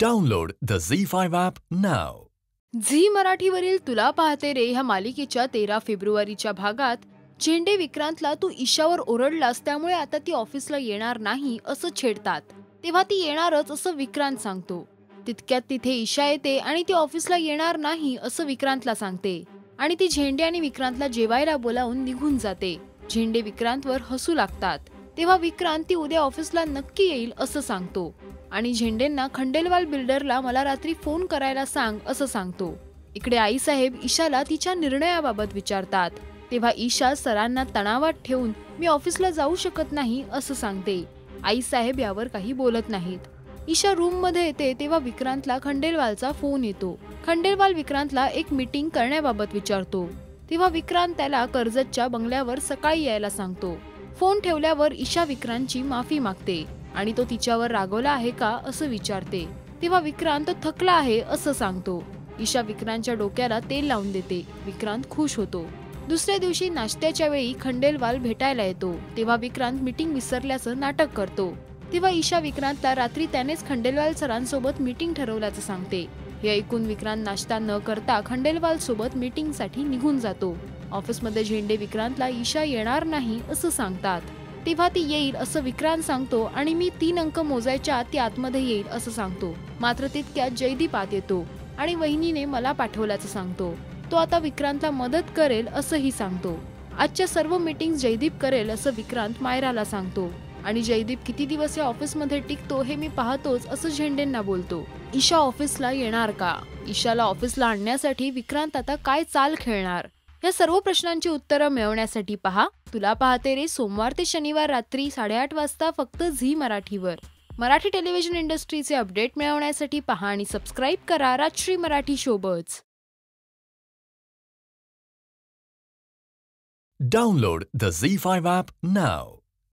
Download the ZEE5 app now. Zee मराठीवरील तुला पाहते रे ह्या मालिकेच्या 13 फेब्रुवारीच्या भागात झेंडे विक्रांतला तू ईशावर ओरडलास त्यामुळे आता ती ऑफिसला येणार नाही असं छेडतात. तेव्हा ती येणारच असं विक्रांत सांगतो. तितक्यात तिथे ईशा येते आणि ती ऑफिसला येणार नाही असं विक्रांतला सांगते आणि ती झेंडे आणि विक्रांतला जेवायला बोलावून निघून जाते. झेंडे विक्रांतवर हसू लागतात. तेव्हा विक्रांत ती उद्या ऑफिसला नक्की येईल असं सांगतो आणि झेंडेंना खंडेलवाल बिल्डरला मला रात्री फोन करायला सांग असं सांगतो. इकडे आईसाहेब ईशाला तिच्या निर्णयाबाबत विचारतात. तेव्हा ईशा सरांना तणावात ठेवून मी ऑफिसला जाऊ शकत नाही असं सांगते. आईसाहेब यावर काही बोलत नाहीत. ईशा रूम मध्ये येते तेव्हा विक्रांतला खंडेलवालचा फोन येतो. खंडेलवाल विक्रांतला एक मीटिंग करण्याबाबत विचारतो. तेव्हा विक्रांत त्याला कर्जतच्या बंगल्यावर सकाळी यायला सांगतो. फोन ठेवल्यावर ईशा विक्रांतची माफी मागते आणि तो तिच्यावर रागवला आहे का असं विचारते. तेव्हा विक्रांत थकला आहे असं सांगतो. ईशा विक्रांतच्या डोक्याला तेल लावून देते. विक्रांत खुश होतो. दुसऱ्या दिवशी नाश्त्याच्या वेळी खंडेलवाल भेटायला येतो. तेव्हा विक्रांत मीटिंग विसरल्याचं नाटक करतो. तेव्हा ईशा विक्रांतला रात्री त्यानेच खंडेलवाल सरांसोबत मीटिंग ठरवल्याचं सांगते. हे ऐकून विक्रांत नाश्ता न करता खंडेलवाल सोबत मीटिंग साठी निघून जातो. ऑफिसमध्ये झेंडे विक्रांतला ईशा येणार नाही असं सांगतात. तेव्हा ती येईल असं विक्रांत सांगतो आणि मी 3 अंक मोजायच्या आत ती आतमध्ये येईल असं सांगतो. मात्र तितक्यात जयदीप आत येतो आणि वहिनीने मला पाठवल्याचं सांगतो. तो आता विक्रांतला मदत करेल असंही सांगतो. आजच्या सर्व मीटिंग्स जयदीप करेल असं विक्रांत मायराला सांगतो आणि जयदीप किती दिवस या ऑफिसमध्ये टिकतो हे मी पाहतोच असं झेंडेंना बोलतो. ईशा ऑफिसला येणार का? ईशाला ऑफिसला आणण्यासाठी विक्रांत आता काय चाल खेळणार? या सर्व प्रश्नांची उत्तरं मिळवण्यासाठी पहा तुला पाहते रे सोमवार ते शनिवार रात्री 8:30 वाजता फक्त झी मराठीवर. मराठी टेलिव्हिजन इंडस्ट्रीचे अपडेट मिळवण्यासाठी पहा आणि सबस्क्राईब करा Rajshri Marathi showbuzz. Download the ZEE5 app now.